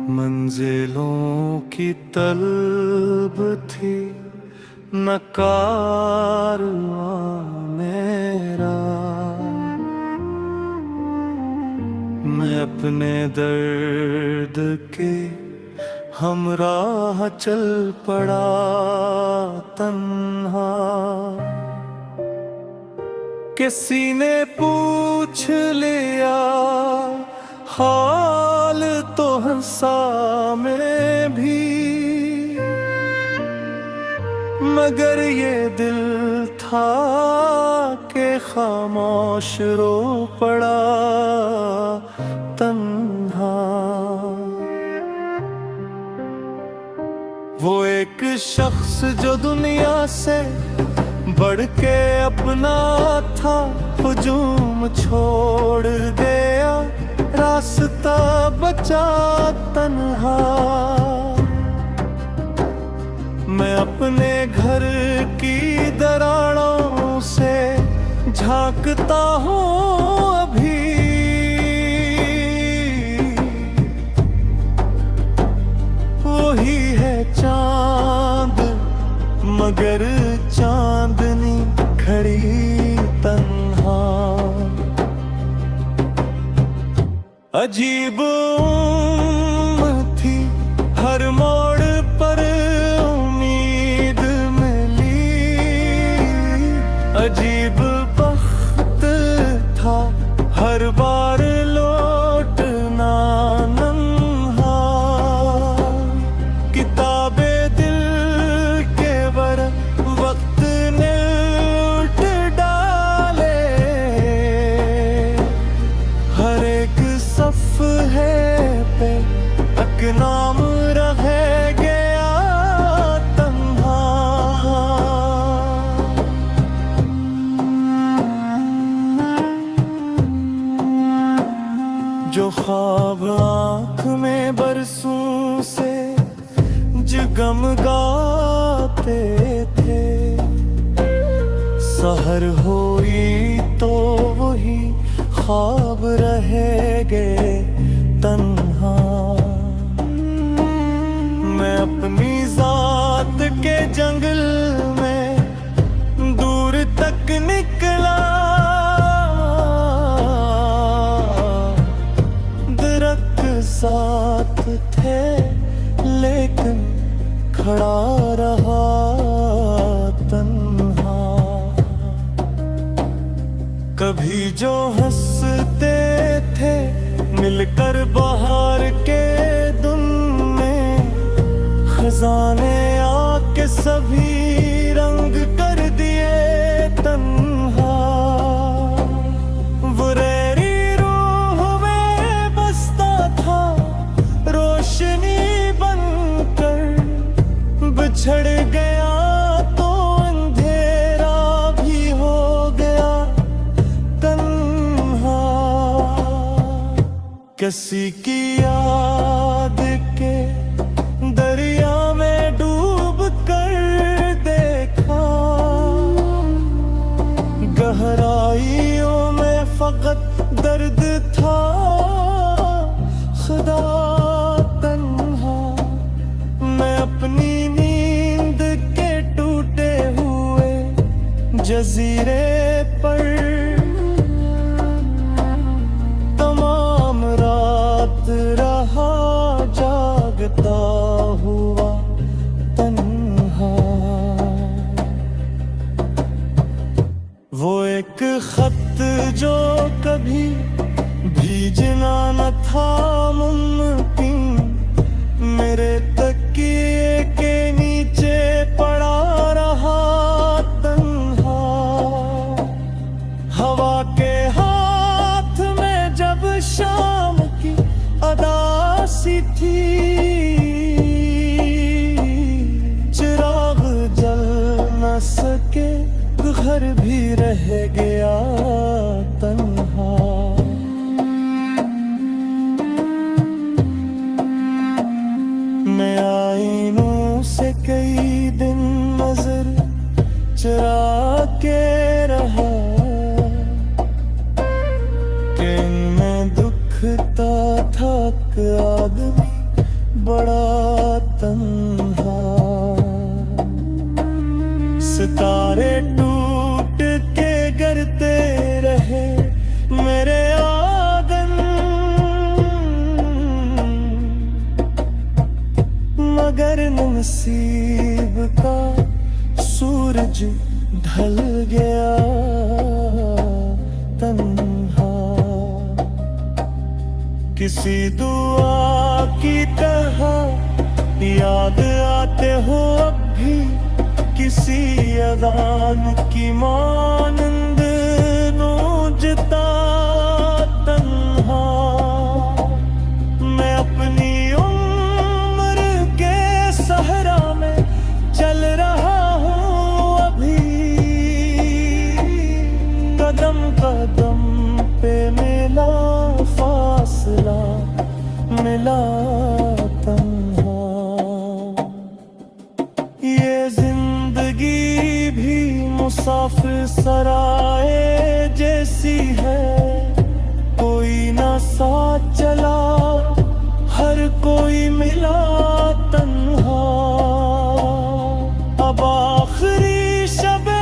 मंजिलों की तलब थी न कारवां मेरा। मैं अपने दर्द के हमराह चल पड़ा तन्हा। किसी ने पूछ लिया हाल तो हंसा मैं भी, मगर ये दिल था कि खामोश रो पड़ा तन्हा। वो एक शख्स जो दुनिया से बढ़ के अपना था, हुजूम छोड़ गया रास्ता बचा तन्हा। मैं अपने घर की दरारों से झांकता हूँ अभी, वही है चांद मगर चांदनी खड़ी तन्हा। अजीब थी हर मोड़ पर उम्मीद मिली, अजीब वक्त था हर बार लौटना नन्हा। किताबे दिल के वर वक्त ने उल्ट डाले, हर एक सफ़हे पे एक नाम रह गया तन्हा। जो ख्वाब आँख में बरसों से जगमगाते थे, सहर हुई तो वही ख्वाब रह गए तन्हा। मैं अपनी जात के जंगल में दूर तक निकला, दरख्त साथ थे लेकिन खड़ा रहा तन्हा। कभी जो हंसते थे मिलकर बाहर के दिन में, खजाने आके सभी रंग कर दिए तन्हा। बुरेरी रूह में बसता था रोशनी बनकर, बिछड़ गया तो अंधेरा भी हो गया तन्हा। किसी की याद के दरिया में डूब कर देखा, गहराइयों में फकत दर्द था खुदा तन्हा। मैं अपनी नींद के टूटे हुए जजीरे पर तमाम रात रहा जागता हुआ तन्हा। वो एक खत जो कभी भेजना न था मुमकिन, मेरे तकिए के नीचे पड़ा रहा तन्हा। हवा के हाथ में जब शाम की अदासी थी, चिराग जल न सके घर भी रह गया तन्हा। मैं आईनों से कई दिन नजर चुरा के रहा, कि इनमें दुखता थक आदमी बड़ा तन्हा। सितारे टूट के गिरते रहे मेरे आंगन, मगर नसीब का सूरज ढल गया तन्हा। किसी दुआ की तरह याद आते हो अब भी, किसी अज़ान की मानंद नूजता तन्हा। मैं अपनी उम्र के सहरा में चल रहा हूँ अभी, कदम कदम पे मिला फासला, मिला तन्हा। ये जिंदगी भी मुसाफिर सराए जैसी है, कोई ना साथ चला, हर कोई मिला तन्हा। अब आखिरी शबे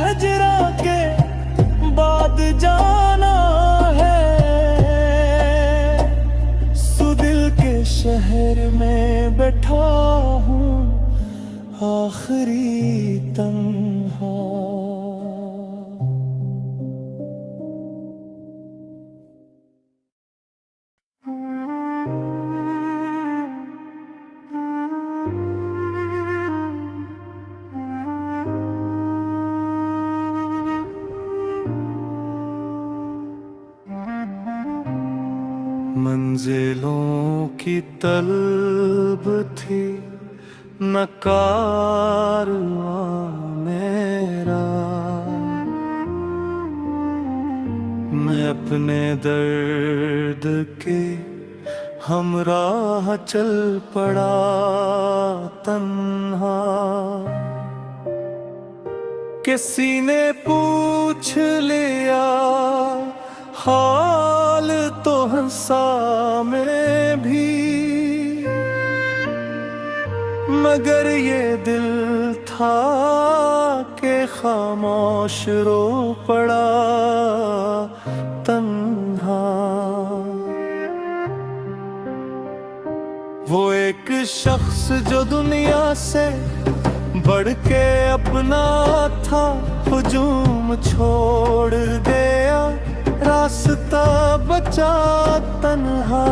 हजरा के बाद जाना है, सुदिल के शहर में बैठा हूँ आखिरी तन्हा। मंजिलों की तलब थी न कारवां मेरा, मैं अपने दर्द के हमराह चल पड़ा तन्हा। किसी ने पूछ लिया हाल तो हंसा मैं भी, मगर ये दिल था के खामोश रो पड़ा तन्हा। वो एक शख्स जो दुनिया से बढ़ के अपना था, हुजूम छोड़ गया रास्ता बचा तन्हा।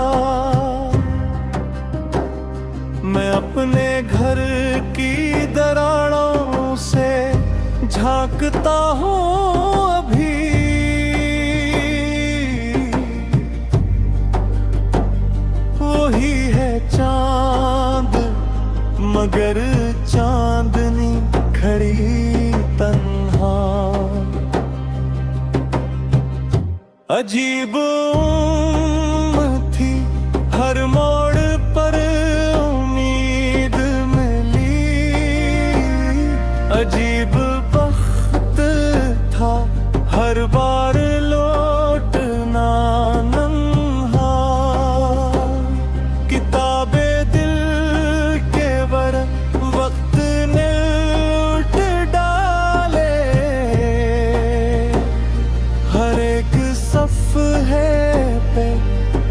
मैं अपने घर की दरारों से झांकता हूँ अभी, वही है चांद मगर चांदनी खड़ी तन्हा। अजीब थी हर मोड़ पर उम्मीद मिली, अजीब वक्त था हर बार लौटना नन्हा। किताबे दिल के वर वक्त ने उल्ट डाले, हर एक सफ़हे पे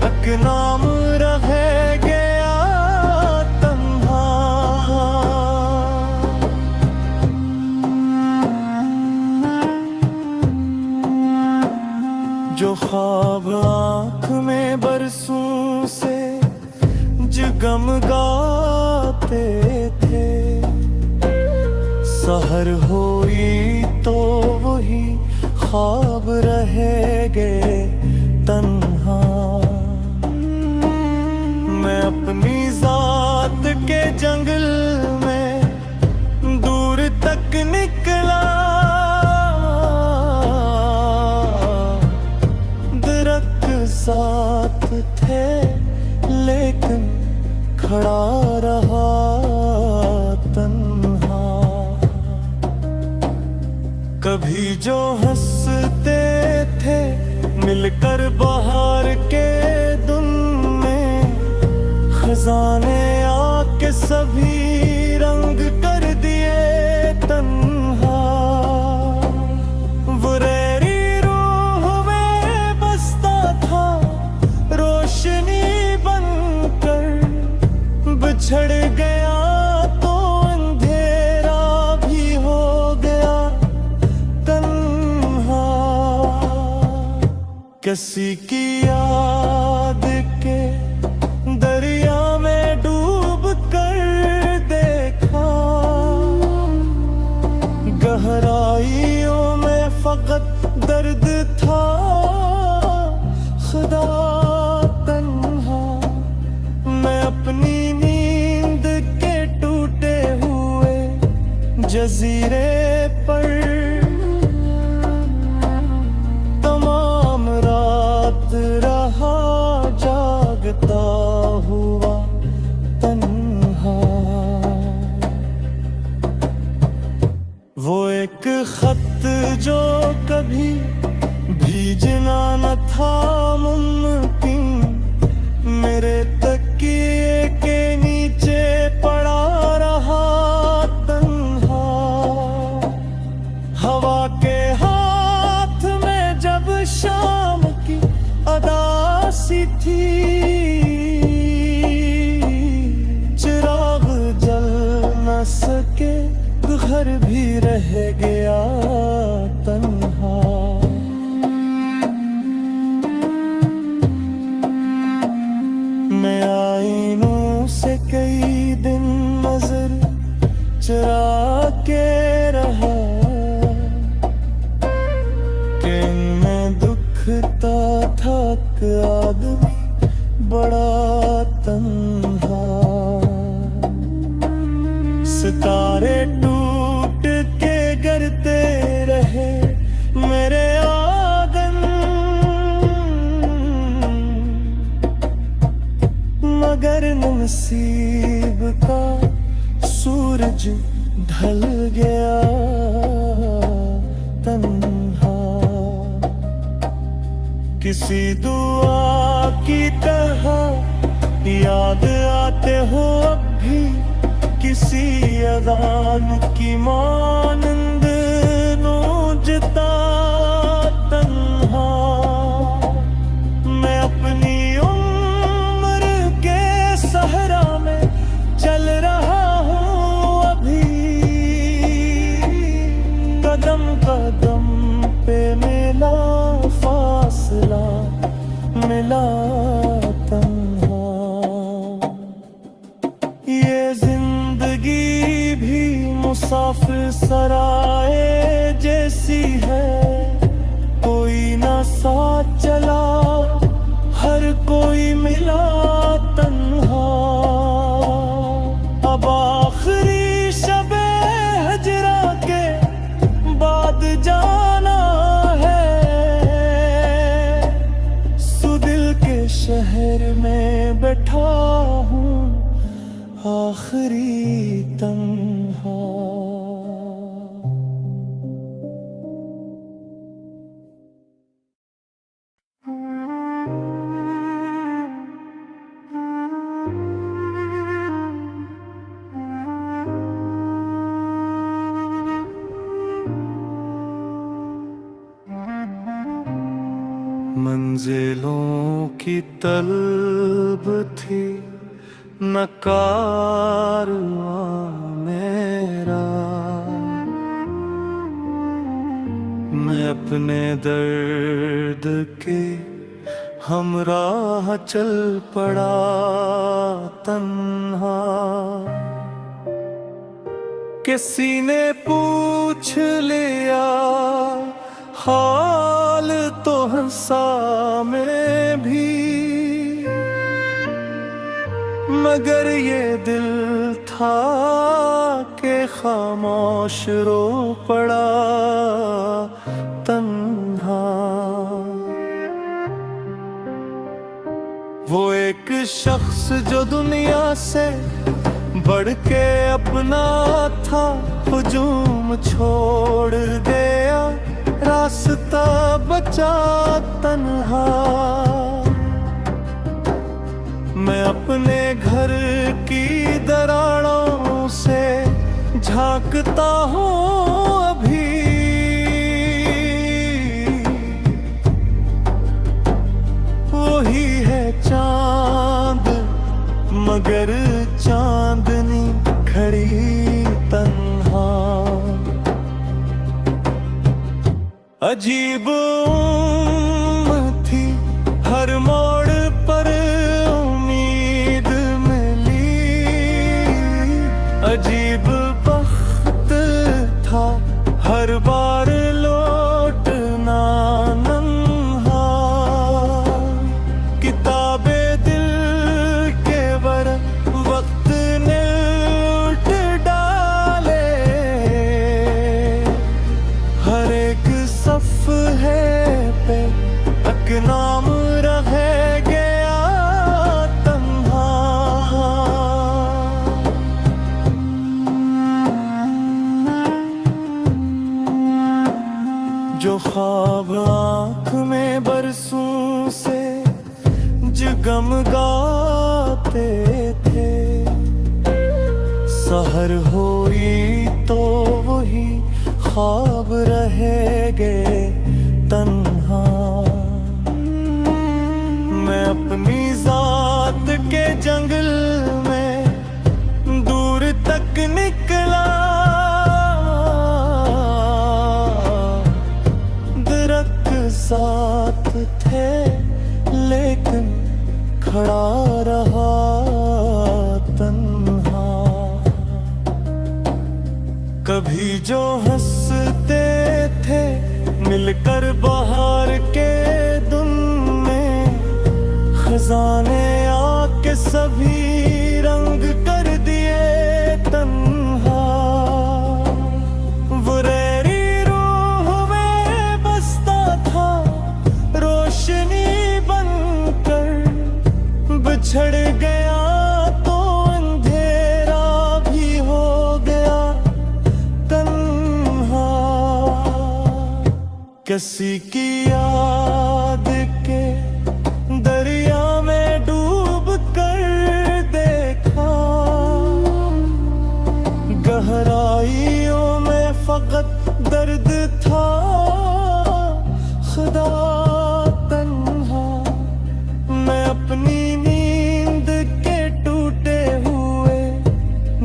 एक नाम रह गया तन्हा। जो ख्वाब आँख में बरसों से जगमगाते थे, सहर हुई तो वही ख्वाब रह गए तन्हा। मैं अपनी जात के जंगल में दूर तक निकला, दरख्त साथ थे लेकिन खड़ा रहा तन्हा। कभी जो हंसते थे मिलकर बाहर के दिन में, खजाने आके सभी रंग कर दिए तन्हा। वो रैरी रूह में बसता था रोशनी बनकर। बिछड़ गया तो अंधेरा भी हो गया तन्हा। किसी की याद के दरिया में डूब कर देखा। गहराइयों में फकत दर्द था खुदा तन्हा। मैं अपनी नींद के टूटे हुए जजीरे पर तमाम रात रहा जागता हुआ तन्हा। वो एक खत जो कभी भेजना न था मुमकिन, मेरे तकिए के नीचे पड़ा रहा तन्हा। हवा के हाथ में जब शाम की अदासी थी, चिराग जल न सके घर भी रह गया तन्हा। मैं आईनों से कई दिन नजर चुरा के रहा कि इनमें दुखता था कि आदमी बड़ा तन्हा। सितारे टूट के गिरते रहे मेरे आंगन, मगर नसीब का सूरज ढल गया तन्हा। किसी दुआ की तरह याद आते हो अब भी, किसी अज़ान की मानंद नूजता तन्हा। मैं अपनी उम्र के सहरा में चल रहा हूँ अभी। कदम कदम पे मिला फासला, मिला तन्हा। ये जिंदगी भी मुसाफिर सराए जैसी है, कोई ना साथ चला हर कोई मिला तन्हा। अब आखिरी शबे हजरा के बाद जाना है, सुदिल के शहर में बैठा हूँ आखिरी तन्हा। मंजिलों की तलब थी न कारवां मेरा, मैं अपने दर्द के हमराह चल पड़ा तन्हा। किसी ने पूछ लिया हाल तो हंसा मैं भी, मगर ये दिल था के खामोश रो पड़ा तन्हा। वो एक शख्स जो दुनिया से बढ़ के अपना था, हुजूम छोड़ गया रास्ता बचा तन्हा। मैं अपने घर की दरारों से झांकता हूँ अभी। वही है चांद मगर चांदनी खड़ी तन्हा। अजीब थी हर मोड़ पर उम्मीद मिली। अजीब वक्त था हर बार लौटना नन्हा। किताबे दिल के वर वक्त ने उल्ट डाले। हर एक सफ़हे पे एक नाम रह गया तन्हा। जो ख्वाब आँख में बरसों से जगमगाते थे, सहर हुई तो वही ख्वाब रह गए तन्हा। मैं अपनी जात के जंगल में दूर तक निकला। दरख्त साथ थे लेकिन खड़ा रहा तन्हा। कभी जो हंसते थे मिलकर बाहर के दिन में, खजाने आके सभी रंग कर दिए तन्हा। बुरेरी रूह में बसता था रोशनी बनकर। बिछड़ गया तो अंधेरा भी हो गया तन्हा। किसी की याद के दरिया में डूब कर देखा। गहराइयों में फकत दर्द था खुदा तन्हा। मैं अपनी नींद के टूटे हुए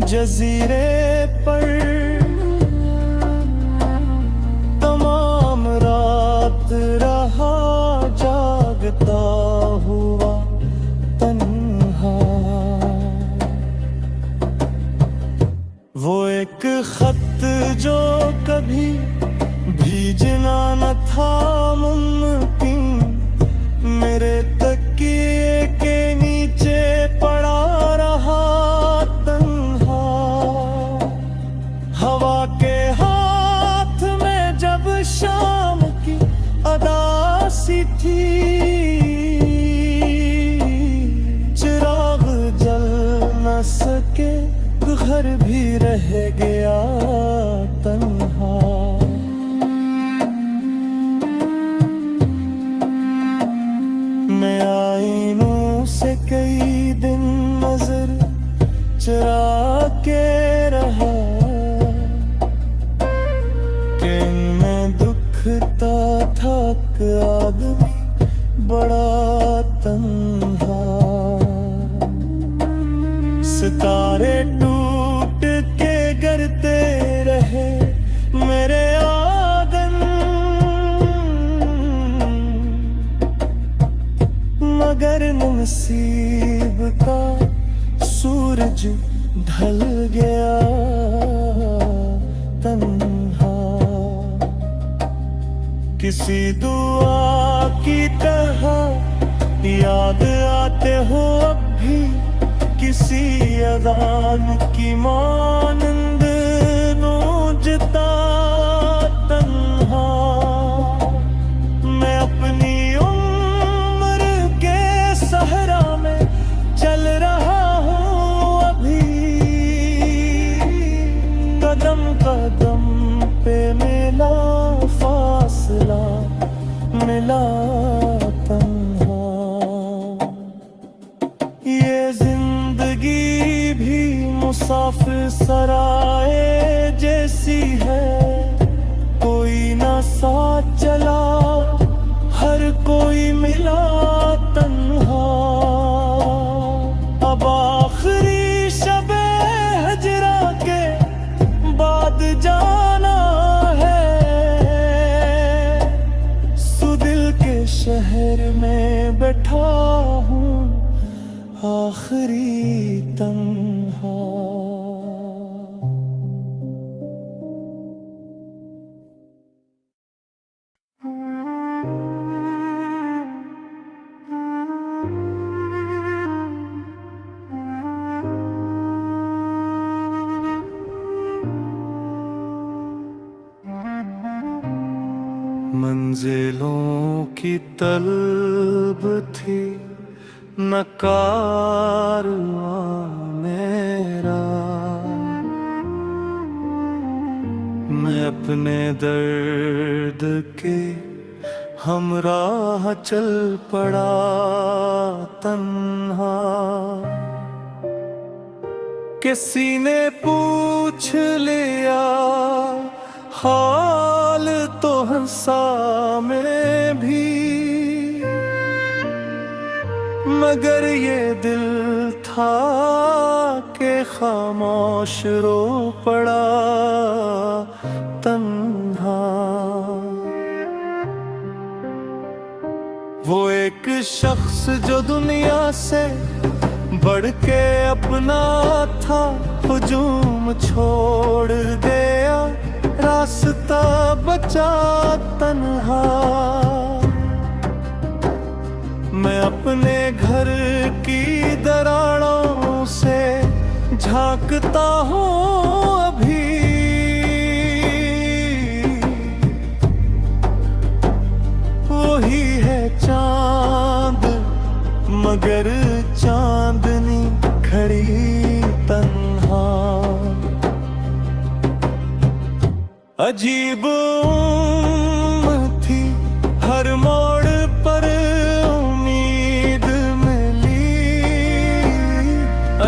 जजीरे पर तमाम रात रहा जागता हुआ तन्हा। वो एक खत जो कभी भेजना न था मुमकिन, मेरे तकिए के नीचे पड़ा रहा तन्हा। हवा के हाथ में जब शाम की अदासी थी, चिराग जल न सके घर भी रह गया तन्हा। मैं आईनों से कई दिन नजर चुरा के रहा कि इनमें दुखता था कि आदमी बड़ा तन्हा। सितारे टूट के गिरते रहे मेरे आंगन, मगर नसीब का सूरज ढल गया तन्हा। किसी दुआ की तरह याद आते हो अब भी, किसी अज़ान की मानंद नूजता तन्हा। मैं अपनी उम्र के सहरा में चल रहा हूँ अभी। कदम कदम पे मिला फासला, मिला तन्हा। ये साफ सराए जैसी है, कोई ना साथ चला, हर कोई मिला तन्हा। अब आखिरी शबे हजरा के बाद जाना है, सुदिल के शहर में बैठा हूँ आखिरी तन्हा। मंजिलों की तलब थी न कारवां मेरा, मैं अपने दर्द के हमराह चल पड़ा तन्हा। किसी ने पूछ लिया हाल तो हंसा मैं भी, मगर ये दिल था कि खामोश रो पड़ा तन्हा। वो एक शख्स जो दुनिया से बढ़ के अपना था, हुजूम छोड़ गया, रास्ता बचा तन्हा। मैं अपने घर की दरारों से झांकता हूँ अभी, वही है चांद मगर चांदनी खड़ी तन्हा। अजीब थी हर मोड़ पर उम्मीद मिली,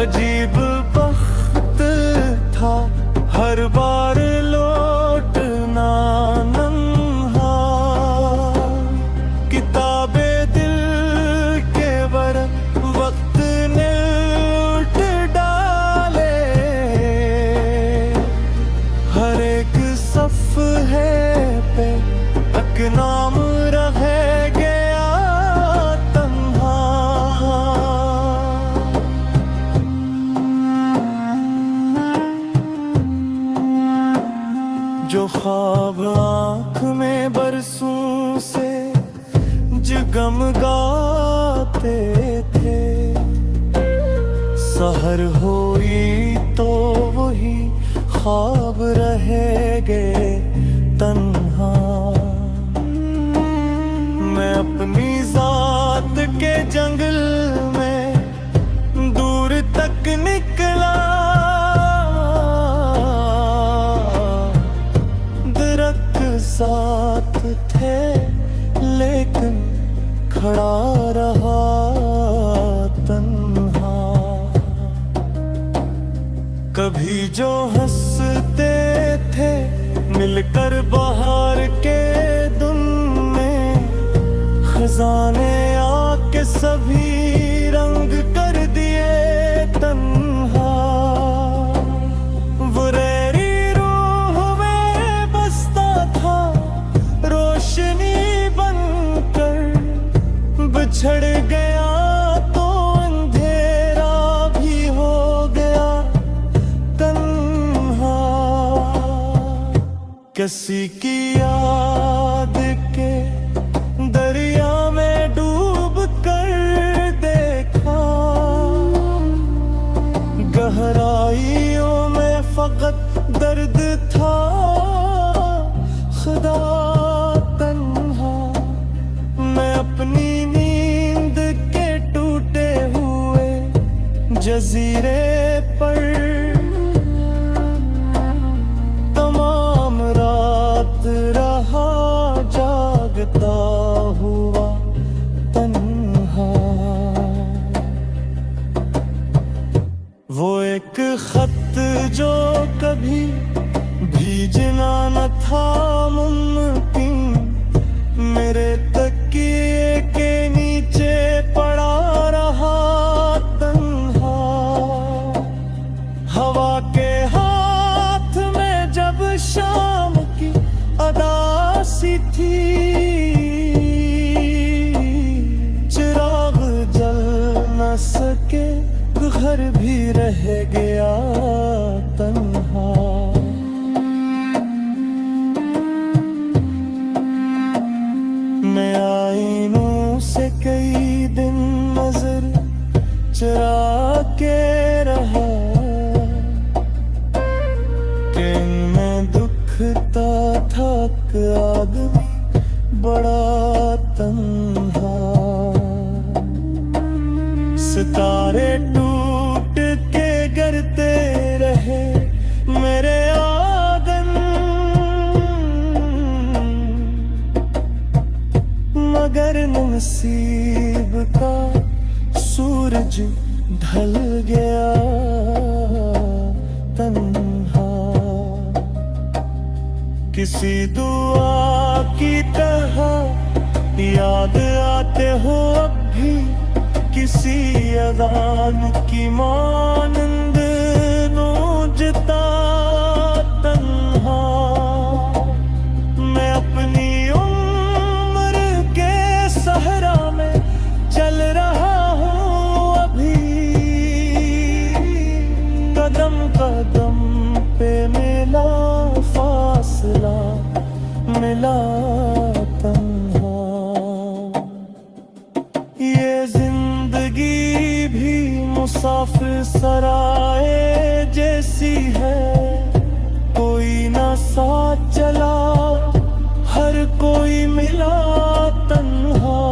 अजीब वक्त था हर बार लौटना नन्हा। किताबे दिल के वर वक्त ने उल्ट डाले, हर एक सफ़हे पे तक नाम रह गया तन्हा। जो ख्वाब आँख में बरसों से जगमगाते थे, सहर हुई तो वही ख्वाब रह गए तन्हा। मैं अपनी जात के जंगल में दूर तक निकला, दरख्त साथ थे लेकिन खड़ा रहा तन्हा। कभी जो हंसते थे मिलकर बाहर के दिन में, खजाने आके सभी रंग कर दिए तन्हा। बुरेरी रूह में बसता था रोशनी बनकर, बिछड़ गया तो अंधेरा भी हो गया तन्हा। किसी की याद के दरिया में डूब कर देखा, गहराइयों में फकत दर्द था खुदा तन्हा। मैं अपनी नींद के टूटे हुए जजीरे पर तमाम रात रहा जागता हुआ तन्हा। वो एक खत जो कभी भीजना न था मुमकिन, मेरे तकिए के नीचे पड़ा रहा तन्हा। हवा के हाथ में जब शाम की अदासी थी, चिराग जल न सके, घर भी रह गया तन्हा। मैं आईनों से कई दिन नजर चुरा के रहा, कि इनमें दुखता था कि आदमी बड़ा तन्हा। सितारे टूट के गिरते रहे मेरे आंगन, मगर नसीब का सूरज ढल गया तन्हा। किसी दुआ की तरह याद आते हो अब भी, किसी अज़ान की मानंद नूजता तन्हा। मैं अपनी उम्र के सहरा में चल रहा हूँ अभी, कदम कदम पे मिला फासला, मिला तन्हा। ये जिंदगी भी मुसाफिर सराए जैसी है, कोई ना साथ चला, हर कोई मिला तन्हा।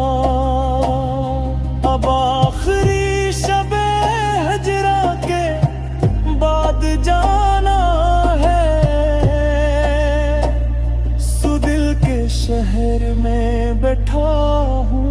अब आखिरी शबे हजरा के बाद जाना है, सुदिल के शहर में बैठा हूँ